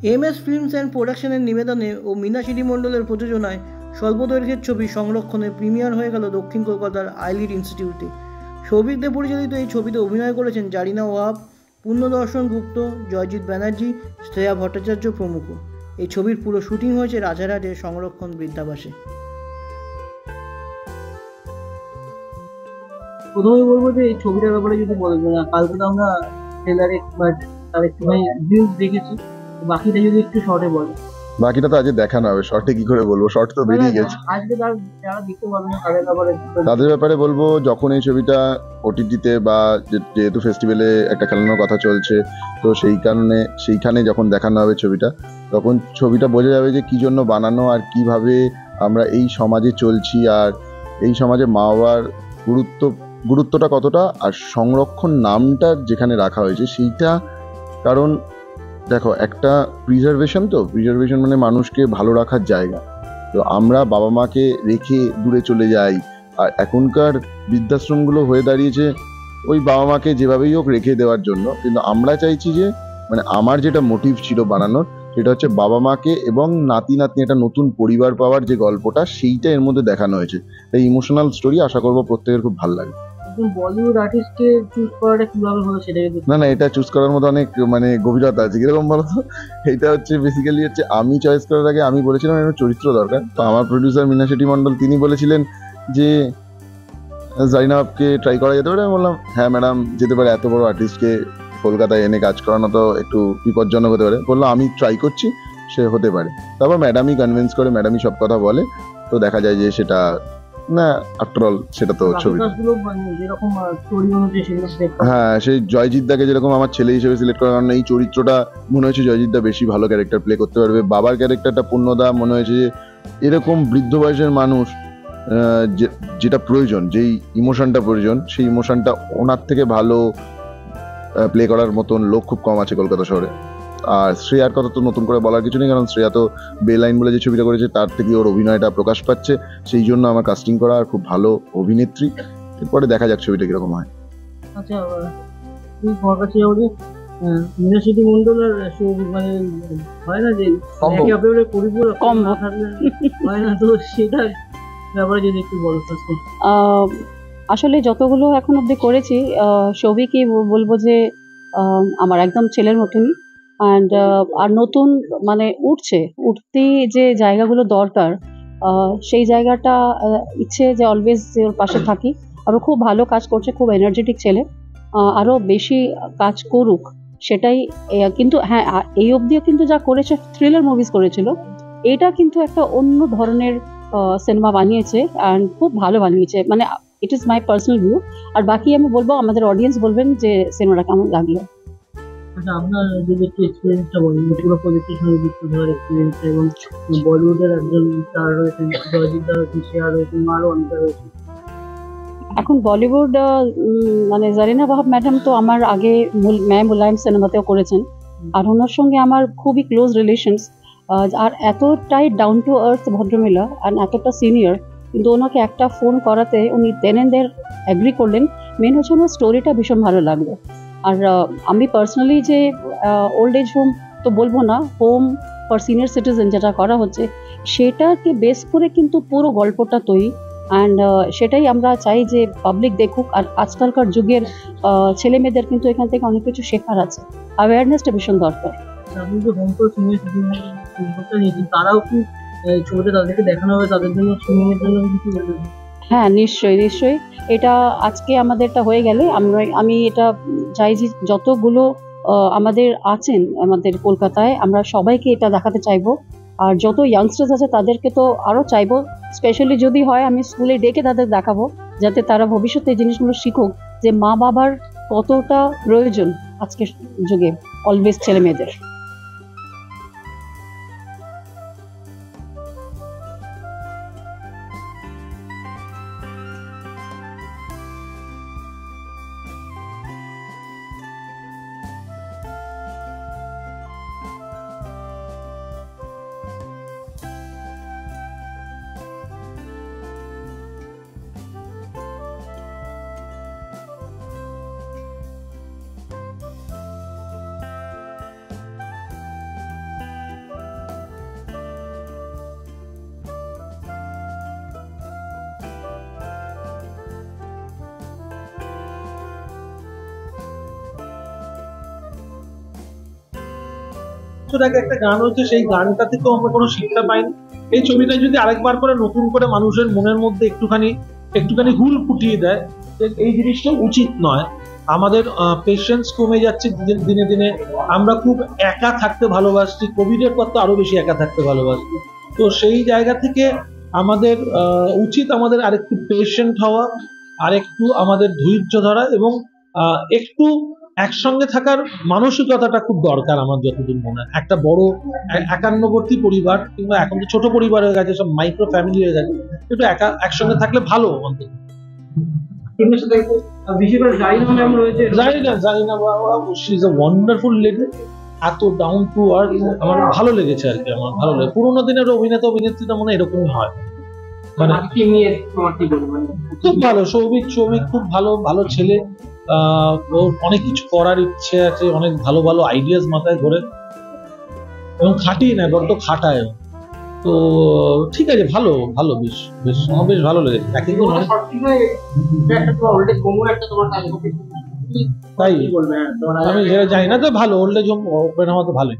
MS films and প্রোডাকশনের নিবেদনে ও মীনাক্ষী মণ্ডলের প্রযোজনায় স্বল্পদৈর্ঘ্যের ছবি সংরক্ষণে প্রিমিয়ার হয়ে গেল দক্ষিণ কলকাতার আইলিড ইনস্টিটিউটে। সৌভিক দে পরিচালিত এই ছবিতে অভিনয় করেছেন জারিনা ওয়াহাব, পূর্ণদর্শন গুপ্ত, জয়জিৎ ব্যানার্জি, শ্রেয়া ভট্টাচার্য প্রমুখ। এই ছবির পুরো শুটিং হয়েছে রাজারহাটের সংরক্ষণ বৃদ্ধাবাসে। প্রথমেই বলবো যে এই ছবিটার ব্যাপারে যদি বলেন, কালকে তো আমরা ট্রেলারে বা তার একটুখানি ভিউজ দেখেছি, বাকিটা যদি একটু শর্টে বলে। বাকিটা তো আজ দেখানো হবে, শর্টে কি করে বলবো, শর্ট তো বেরিয়ে গেছে। আজকে যারা দেখতে পারবেন তাদের ব্যাপারে বলবো, যখন এই ছবিটা ওটিটিতে বা যেহেতু ফেস্টিভ্যালে একটা খেলানোর কথা চলছে, তো সেইখানে যখন দেখানো হবে ছবিটা, তখন ছবিটা বোঝা যাবে যে কি জন্য বানানো আর কিভাবে আমরা এই সমাজে চলছি, আর এই সমাজে মা বাবার গুরুত্বটা কতটা, আর সংরক্ষণ নামটা যেখানে রাখা হয়েছে সেইটা। কারণ দেখো, একটা প্রিজার্ভেশন মানে মানুষকে ভালো রাখার জায়গা। তো আমরা বাবা মাকে রেখে দূরে চলে যাই, আর এখনকার বৃদ্ধাশ্রমগুলো হয়ে দাঁড়িয়েছে ওই বাবা মাকে যেভাবেই হোক রেখে দেওয়ার জন্য। কিন্তু আমরা চাইছি যে, মানে আমার যেটা মোটিভ ছিল বানানোর, সেটা হচ্ছে বাবা মাকে এবং নাতি নাতনি একটা নতুন পরিবার পাওয়ার যে গল্পটা, সেইটা এর মধ্যে দেখানো হয়েছে। এই ইমোশনাল স্টোরি আশা করবো প্রত্যেকের খুব ভালো লাগে। বলিউড আর্টিস্টকে চুজ করাটা কিভাবে হলো সেটা না, এটা চুজ করার মতো অনেক গভীরতা আছে। কিরকম বলতো, এটা হচ্ছে বেসিক্যালি হচ্ছে আমি চয়েস করার আগে আমি বলেছিলাম এর চরিত্র দরকার। তো আমার প্রডিউসার মীনাক্ষী মণ্ডল তিনি বলেছিলেন যে জারিনাকে ট্রাই করা যেতে পারে। আমি বললাম হ্যাঁ ম্যাডাম, যেতে পারে। এত বড় আর্টিস্টকে কলকাতায় এনে কাজ করানো তো একটু বিপজ্জনক হতে পারে। বললো আমি ট্রাই করছি, সে হতে পারে। তারপর ম্যাডামই কনভিন্স করে, ম্যাডামই সব কথা বলে। তো দেখা যায় যে সেটা না, আফটার অল সেটা তো ছবি। হ্যাঁ, সেই জয়জিৎ দাকে যেরকম আমার ছেলে হিসেবে সিলেক্ট করার কারণে এই চরিত্রটা মনে হয়েছে জয়জিৎ দা বেশি ভালো ক্যারেক্টার প্লে করতে পারবে। বাবার ক্যারেক্টারটা পূর্ণদা মনে হয়েছে যে এরকম বৃদ্ধ বয়সের মানুষ যেটা প্রয়োজন, যেই ইমোশনটা প্রয়োজন, সেই ইমোশনটা ওনার থেকে ভালো প্লে করার মতন লোক খুব কম আছে কলকাতা শহরে। আর শ্রেয়ার কথা তো নতুন করে বলার কিছু নেই, কারণ শ্রেয়া তো বেলাইন বলে যে ছবিটা করেছে তার থেকে ওর অভিনয়টা প্রকাশ পাচ্ছে। সেই জন্য আমার কাস্টিং করা, আর খুব ভালো অভিনেত্রী। এরপরে দেখা যাক ছবিটা কিরকম হয়। আচ্ছা, মীনাক্ষী মণ্ডলের মানে হয় না যে কম না থাকলে হয় না, তো সেটা ব্যাপারে যদি একটু বলো। আসলে যতগুলো এখন অব্দি করেছি, সৌভিকই বলবো যে আমার একদম ছেলের মতনই। অ্যান্ড আর নতুন মানে উঠতে যে জায়গাগুলো দরকার, সেই জায়গাটা ইচ্ছে যে অলওয়েজ যে ওর পাশে থাকি। আর ও খুব ভালো কাজ করছে, খুব এনার্জেটিক ছেলে, আরও বেশি কাজ করুক সেটাই। কিন্তু হ্যাঁ, এই অবধিও কিন্তু যা করেছে, থ্রিলার মুভিজ করেছিল, এটা কিন্তু একটা অন্য ধরনের সিনেমা বানিয়েছে, অ্যান্ড খুব ভালো বানিয়েছে। মানে it is my personal view. আর বাকি আমি বলবো, আমাদের অডিয়েন্স বলবেন যে সিনেমাটা কেমন লাগলো। আচ্ছা, আপনার যদি একটু এক্সপিরিয়েন্সটা বলেন, পুরো প্রজেক্টের সঙ্গে যুক্ত হওয়ার এক্সপিরিয়েন্স, এবং বলিউডের একজন স্টার রয়েছেন, জয়জিৎ দা রয়েছেন, শ্রেয়া রয়েছেন, আরও অনেকে রয়েছে। এখন বলিউড মানে জারিনা ওয়াহাব ম্যাডাম তো আমার আগে मैं मुलायम সিনেমাতেও করেছেন, আর ওনার সঙ্গে আমার খুবই ক্লোজ রিলেশনস। আর এতটাই ডাউন টু আর্থ ভদ্রমহিলা, আর এতটা সিনিয়র, কিন্তু ওনাকে একটা ফোন করাতে উনি দেন এন্ড দেয়ার অ্যাগ্রি করলেন। মেন হচ্ছে ওনার স্টোরিটা ভীষণ ভালো লাগলো। আর আমি পার্সোনালি যে ওল্ড এজ হোম তো বলবো না, হোম ফর সিনিয়র সিটিজেন যেটা করা হচ্ছে, সেটাকে বেস করে কিন্তু পুরো গল্পটা তৈরি। অ্যান্ড সেটাই আমরা চাই যে পাবলিক দেখুক। আর আজকালকার যুগের ছেলে মেয়েদের কিন্তু এখান থেকে অনেক কিছু শেখার আছে, অ্যাওয়ারনেসটা ভীষণ দরকার। আপনি যে হোম ফর সিনিয়র সিটিজেন নিয়েছেন, তারাও কি ছবিটা তাদেরকে দেখানো হবে, তাদের জন্য সিনেমার জন্য কিছু বলবেন? হ্যাঁ, নিশ্চয়ই। এটা আজকে আমাদেরটা হয়ে গেলে আমি এটা চাই যে যতগুলো আমাদের আছেন আমাদের কলকাতায়, আমরা সবাইকে এটা দেখাতে চাইবো। আর যত ইয়াংস্টার্স আছে তাদেরকে তো আরও চাইবো, স্পেশালি যদি হয় আমি স্কুলে ডেকে তাদের দেখাবো, যাতে তারা ভবিষ্যতে এই জিনিসগুলো শিখুক যে মা বাবার কতটা প্রয়োজন আজকের যুগে অলওয়েজ ছেলে মেয়েদের। বছর আগে একটা গান হচ্ছে, সেই গানটা থেকেও আমরা কোনো শিক্ষা পাইনি। এই ছবিটা যদি আরেকবার করে নতুন করে মানুষের মনের মধ্যে একটুখানি হুল ফুটিয়ে দেয়, এই জিনিসটা উচিত নয়। আমাদের পেশেন্স কমে যাচ্ছে দিনে দিনে, আমরা খুব একা থাকতে ভালোবাসছি, কোভিডের পর তো আরো বেশি একা থাকতে ভালোবাসছি। তো সেই জায়গা থেকে আমাদের উচিত আমাদের আরেকটু পেশেন্ট হওয়া, আরেকটু আমাদের ধৈর্য ধরা, এবং একটু একসঙ্গে থাকার মানসিকতাটা খুব দরকার আমার যতদূর মনে হয়। একটা বড় একান্নবর্তী পরিবার, কিংবা এখন তো ছোট পরিবার হয়ে গেছে, সব মাইক্রো ফ্যামিলি হয়ে গেছে, একটু একসঙ্গে থাকলে ভালো অন্তত। জারিনা বাবা, she is a wonderful lady, এত ডাউন টু আর্থ, আমার ভালো লেগেছে আর কি। আমার ভালো লাগে পুরোনো দিনের অভিনেতা অভিনেত্রীটা মনে এরকমই হয়, মানে খুব ভালো। সৌভিক খুব ভালো ছেলে, ওর অনেক কিছু করার ইচ্ছে আছে, অনেক ভালো ভালো আইডিয়াস মাথায় ঘোরে, এবং খাটিয়ে নেয়, বড্ড খাটায়। তো ঠিক আছে, ভালো বেশ আমার বেশ ভালো লেগেছে। তাই আমি যেটা জানি না, তো ভালো ওল্ড এজ হোম ওপেন হওয়া তো ভালোই।